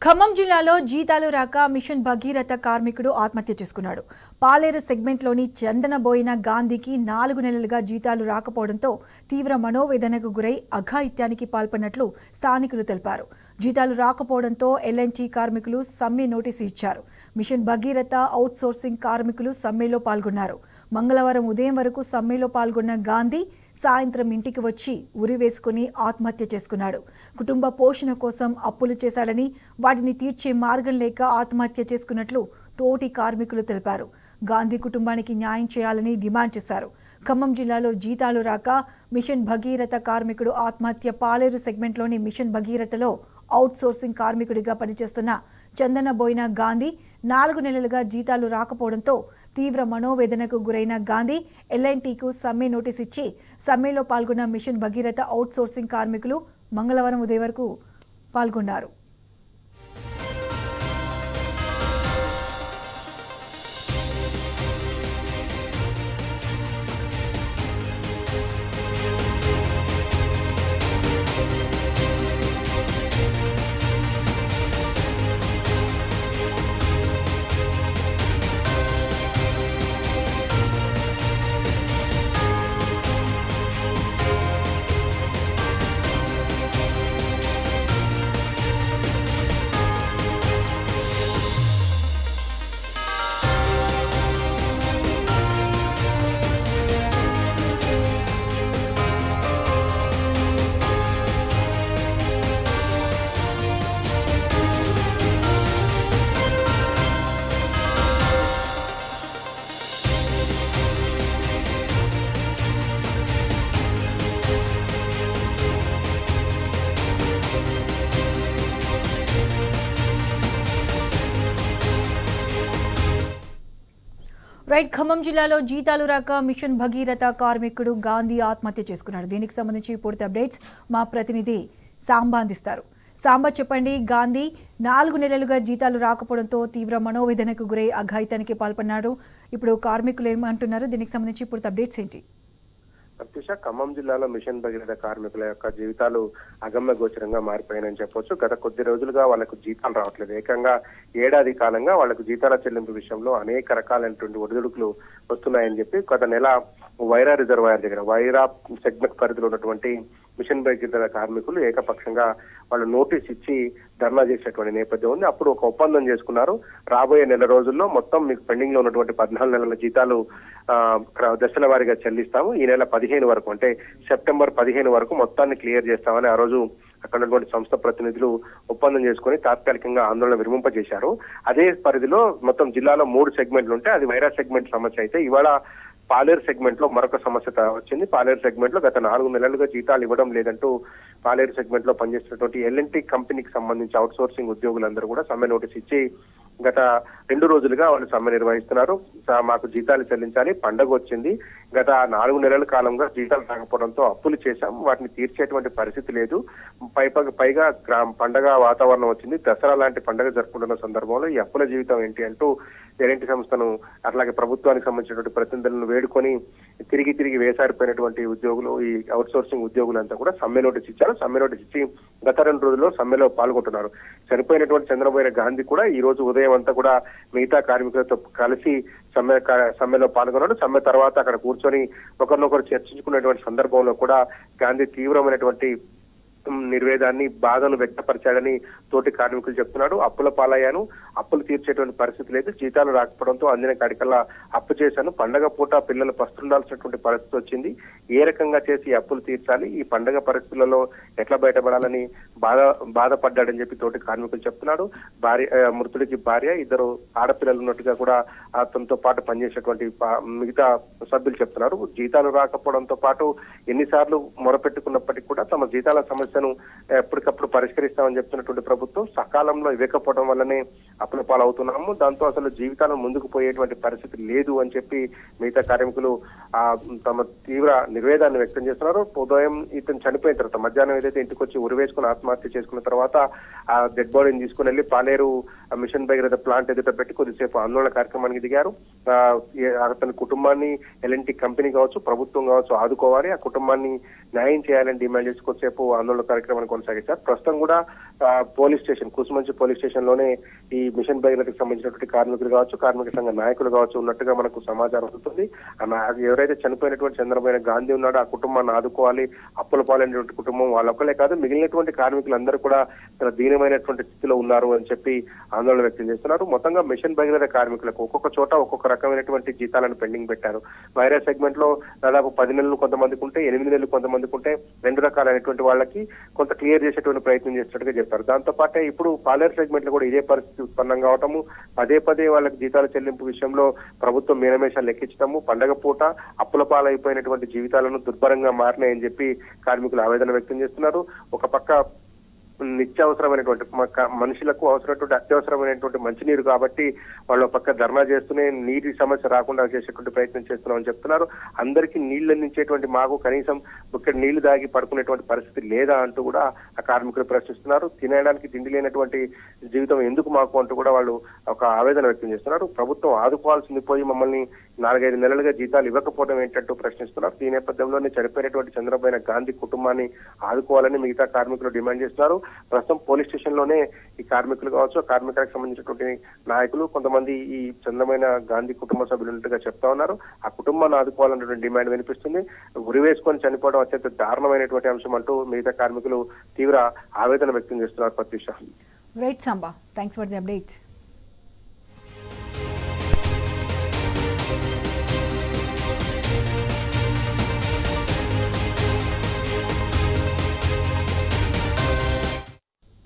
ఖమ్మం జిల్లాలో జీతాలు రాక మిషన్ భగీరథ కార్మికుడు ఆత్మహత్య చేసుకున్నాడు. పాలేరు సెగ్మెంట్లోని చందనబోయిన గాంధీకి 4 నెలలుగా జీతాలు రాకపోవడంతో తీవ్ర మనోవేదనకు గురై అఘాయిత్యానికి పాల్పడినట్లు స్థానికులు తెలిపారు. జీతాలు రాకపోవడంతో ఎల్ఎన్టీ కార్మికులు సమ్మె నోటీసు ఇచ్చారు. మిషన్ భగీరథ అవుట్సోర్సింగ్ కార్మికులు సమ్మెలో పాల్గొన్నారు. మంగళవారం ఉదయం వరకు సమ్మెలో పాల్గొన్న గాంధీ సాయంత్రం ఇంటికి వచ్చి ఉరి వేసుకుని ఆత్మహత్య చేసుకున్నాడు. కుటుంబ పోషణ కోసం అప్పులు చేశాడని, వాటిని తీర్చే మార్గం లేక ఆత్మహత్య చేసుకున్నట్లు తోటి కార్మికులు తెలిపారు. గాంధీ కుటుంబానికి న్యాయం చేయాలని డిమాండ్ చేశారు. ఖమ్మం జిల్లాలో జీతాలు రాక మిషన్ భగీరథ కార్మికుడు ఆత్మహత్య. పాలేరు సెగ్మెంట్లోని మిషన్ భగీరథలో అవుట్సోర్సింగ్ కార్మికుడిగా పనిచేస్తున్న చందనబోయిన గాంధీ 4 నెలలుగా జీతాలు రాకపోవడంతో తీవ్ర మనోవేదనకు గురైన గాంధీ ఎల్ఎన్టీకు సమ్మె నోటీస్ ఇచ్చి సమ్మెలో పాల్గొన్న మిషన్ భగీరథ అవుట్సోర్సింగ్ కార్మికులు మంగళవారం ఉదయం వరకు పాల్గొన్నారు. ఖమ్మం జిల్లాలో జీతాలు రాక మిషన్ భగీరథ కార్మికుడు గాంధీ ఆత్మహత్య చేసుకున్నాడు. దీనికి సంబంధించి పూర్తి అప్డేట్స్ మా ప్రతినిధి సాంబా అందిస్తారు. సాంబా, చెప్పండి. గాంధీ 4 నెలలుగా జీతాలు రాకపోవడంతో తీవ్ర మనోవేదనకు గురై అఘాయిత్యానికి పాల్పడినాడు. ఇప్పుడు కార్మికులు ఏమంటున్నారు? దీనికి సంబంధించి పూర్తి అప్డేట్స్ ఏంటి? ప్రత్యూష, ఖమ్మం జిల్లాలో మిషన్ భగీరథ కార్మికుల యొక్క జీవితాలు అగమ్య గోచరంగా మారిపోయాయని చెప్పొచ్చు. గత కొద్ది రోజులుగా వాళ్లకు జీతాలు రావట్లేదు. ఏకంగా ఏడాది కాలంగా వాళ్లకు జీతాల చెల్లింపు విషయంలో అనేక రకాలైనటువంటి ఒడిదుడుకులు వస్తున్నాయని చెప్పి గత నెల వైరా రిజర్వాయర్ దగ్గర వైరా సెగ్మెంట్ పరిధిలో ఉన్నటువంటి మిషన్ భగీరథ కార్మికులు ఏకపక్షంగా వాళ్ళు నోటీస్ ఇచ్చి ధర్నా చేసేటువంటి నేపథ్యం ఉంది. అప్పుడు ఒక ఒప్పందం చేసుకున్నారు. రాబోయే నెల రోజుల్లో మొత్తం మీకు పెండింగ్ లో ఉన్నటువంటి 14 నెలల జీతాలు దశల వారీగా చెల్లిస్తాము. ఈ నెల 15 వరకు, అంటే సెప్టెంబర్ 15 వరకు మొత్తాన్ని క్లియర్ చేస్తామని ఆ రోజు అక్కడ ఉన్నటువంటి సంస్థ ప్రతినిధులు ఒప్పందం చేసుకుని తాత్కాలికంగా ఆందోళన విరమింపజేశారు. అదే పరిధిలో మొత్తం జిల్లాలో 3 సెగ్మెంట్లు ఉంటాయి. అది వైరా సెగ్మెంట్ సమస్య అయితే ఇవాళ పాలేరు సెగ్మెంట్ లో మరొక సమస్య వచ్చింది. పాలేరు సెగ్మెంట్ లో గత 4 నెలలుగా జీతాలు ఇవ్వడం లేదంటూ పాలేరు సెగ్మెంట్ లో పనిచేస్తున్నటువంటి ఎల్ఎన్టీ కంపెనీకి సంబంధించి అవుట్ సోర్సింగ్ ఉద్యోగులందరూ కూడా సమ్మె నోటీస్ ఇచ్చి గత 2 రోజులుగా వాళ్ళు సమ్మె నిర్వహిస్తున్నారు. మాకు జీతాలు చెల్లించాలి, పండగ వచ్చింది, గత 4 నెలల కాలంగా జీతాలు రాకపోవడంతో అప్పులు చేశాం, వాటిని తీర్చేటువంటి పరిస్థితి లేదు, పైగా పండగ వాతావరణం వచ్చింది, దసరా లాంటి పండగ జరుపుకుంటున్న సందర్భంలో ఈ అప్పుల జీవితం ఏంటి అంటూ ఎల్ఎన్టీ సంస్థను అట్లాగే ప్రభుత్వానికి సంబంధించినటువంటి ప్రతినిధులను వేడుకొని తిరిగి వేసారిపోయినటువంటి ఉద్యోగులు, ఈ అవుట్ సోర్సింగ్ ఉద్యోగులంతా కూడా సమ్మె నోటీస్ ఇచ్చారు. సమ్మె నోటీస్ ఇచ్చి గత 2 రోజుల్లో సమ్మెలో పాల్గొంటున్నారు. చనిపోయినటువంటి చంద్రబోయిన గాంధీ కూడా ఈ రోజు ఉదయం అంతా కూడా మిగతా కార్మికులతో కలిసి సమ్మెలో పాల్గొన్నాడు. సమ్మె తర్వాత అక్కడ కూర్చొని ఒకరినొకరు చర్చించుకునేటువంటి సందర్భంలో కూడా గాంధీ తీవ్రమైనటువంటి నిర్వేదాన్ని, బాధను వ్యక్తపరిచాడని తోటి కార్మికులు చెప్తున్నాడు. అప్పుల పాలయ్యాను, అప్పులు తీర్చేటువంటి పరిస్థితి లేదు, జీతాలు రాకపోవడంతో అందిన కాడికల్లా అప్పు చేశాను, పండగ పూట పిల్లలు పస్తుండాల్సినటువంటి పరిస్థితి వచ్చింది, ఏ రకంగా చేసి అప్పులు తీర్చాలి, ఈ పండగ పరిస్థితులలో ఎట్లా బయటపడాలని బాధపడ్డాడని చెప్పి తోటి కార్మికులు చెప్తున్నాడు. మృతుడికి భార్య, 2 ఆడపిల్లలు ఉన్నట్టుగా కూడా అతనితో పాటు పనిచేసేటువంటి మిగతా సభ్యులు చెప్తున్నారు. జీతాలు రాకపోవడంతో పాటు ఎన్నిసార్లు మొరపెట్టుకున్నప్పటికీ కూడా తమ జీతాల సమస్యను ఎప్పటికప్పుడు పరిష్కరిస్తామని చెప్తున్నటువంటి ప్రభుత్వం సకాలంలో ఇవ్వకపోవడం వల్లనే అప్పుల పాలవుతున్నాము, దాంతో అసలు జీవితాలను ముందుకు పోయేటువంటి పరిస్థితి లేదు అని చెప్పి మిగతా కార్మికులు తమ తీవ్ర నిర్వేదాన్ని వ్యక్తం చేస్తున్నారు. ఉదయం ఇతను చనిపోయిన తర్వాత మధ్యాహ్నం ఏదైతే ఇంటికి వచ్చి ఉరివేసుకుని ఆత్మహత్య చేసుకున్న తర్వాత ఆ డెడ్ బాడీని తీసుకుని వెళ్లి పాలేరు మిషన్ భగీరథ ప్లాంట్ ఎదుట పెట్టి కొద్దిసేపు ఆందోళన కార్యక్రమానికి దిగారు. అతని కుటుంబాన్ని ఎల్ఎన్టీ కంపెనీ కావచ్చు, ప్రభుత్వం కావచ్చు ఆదుకోవాలి, ఆ కుటుంబాన్ని న్యాయం చేయాలని డిమాండ్ చేసి కొద్దిసేపు ఆందోళన కార్యక్రమాన్ని కొనసాగించారు. ప్రస్తుతం కూడా police station Kusumanchi police station లోనే ఈ మిషన్ భగీరథకు సంబంధించినటువంటి కార్మికులు కావచ్చు, కార్మిక సంఘ నాయకులు కావచ్చు ఉన్నట్టుగా మనకు సమాచారం వస్తుంది. ఎవరైతే చనిపోయినటువంటి చంద్రబాబు గాంధీ ఉన్నాడో ఆ కుటుంబాన్ని ఆదుకోవాలి, అప్పుల పాలైనటువంటి కుటుంబం వాళ్ళొక్కలే కాదు మిగిలినటువంటి కార్మికులందరూ కూడా చాలా దీనమైనటువంటి స్థితిలో ఉన్నారు అని చెప్పి ఆందోళన వ్యక్తం చేస్తున్నారు. మొత్తంగా మిషన్ భగీరథ కార్మికులకు ఒక్కొక్క చోట ఒక్కొక్క రకమైనటువంటి జీతాలను పెండింగ్ పెట్టారు. వైరా సెగ్మెంట్ లో దాదాపు 10 నెలలు కొంతమందికి ఉంటే, 8 నెలలు కొంతమందికి ఉంటే, 2 రకాలైనటువంటి వాళ్ళకి కొంత క్లియర్ చేసేటువంటి ప్రయత్నం చేసినట్టుగా చెప్పారు. దాంతో పాటే ఇప్పుడు పాలేరు సెగ్మెంట్ లో కూడా ఇదే పరిస్థితి ఉత్పన్నం కావటము, పదే వాళ్ళకి జీతాల చెల్లింపు విషయంలో ప్రభుత్వం మీనమేషాలు లెక్కించడము, పండగ పూట అప్పుల పాలైపోయినటువంటి జీవితాలను దుర్భరంగా మారినాయని చెప్పి కార్మికులు ఆవేదన వ్యక్తం చేస్తున్నారు. ఒక పక్క నిత్యావసరమైనటువంటి మనుషులకు అవసరమైనటువంటి అత్యవసరమైనటువంటి మంచినీరు కాబట్టి వాళ్ళ పక్క ధర్నా చేస్తూనే నీటి సమస్య రాకుండా చేసేటువంటి ప్రయత్నం చేస్తున్నామని చెప్తున్నారు. అందరికీ నీళ్లు అందించేటువంటి మాకు కనీసం ఇక్కడ నీళ్లు దాగి పడుకునేటువంటి పరిస్థితి లేదా అంటూ కూడా ఆ కార్మికులు ప్రశ్నిస్తున్నారు. తినడానికి తిండి లేనటువంటి జీవితం ఎందుకు మాకు అంటూ కూడా వాళ్ళు ఒక ఆవేదన వ్యక్తం చేస్తున్నారు. ప్రభుత్వం ఆదుకోవాల్సింది పోయి మమ్మల్ని 4-5 నెలలుగా జీతాలు ఇవ్వకపోవడం ఏంటంటూ ప్రశ్నిస్తున్నారు. ఈ నేపథ్యంలోనే చనిపోయినటువంటి చంద్రబాబు గాంధీ కుటుంబాన్ని ఆదుకోవాలని మిగతా కార్మికులు డిమాండ్ చేస్తున్నారు. ప్రస్తుతం పోలీస్ స్టేషన్ లోనే ఈ కార్మికులు కావచ్చు, కార్మికులకు సంబంధించినటువంటి నాయకులు కొంతమంది ఈ చంద్రబాబు గాంధీ కుటుంబ సభ్యులు ఉన్నట్టుగా చెప్తా ఉన్నారు. ఆ కుటుంబాన్ని ఆదుకోవాలన్నటువంటి డిమాండ్ వినిపిస్తుంది. ఉరి వేసుకొని చనిపోవడం అత్యంత దారుణమైనటువంటి అంశం అంటూ మిగతా కార్మికులు తీవ్ర ఆవేదన వ్యక్తం చేస్తున్నారు. Pratyusha. Right Samba, thanks for the updates.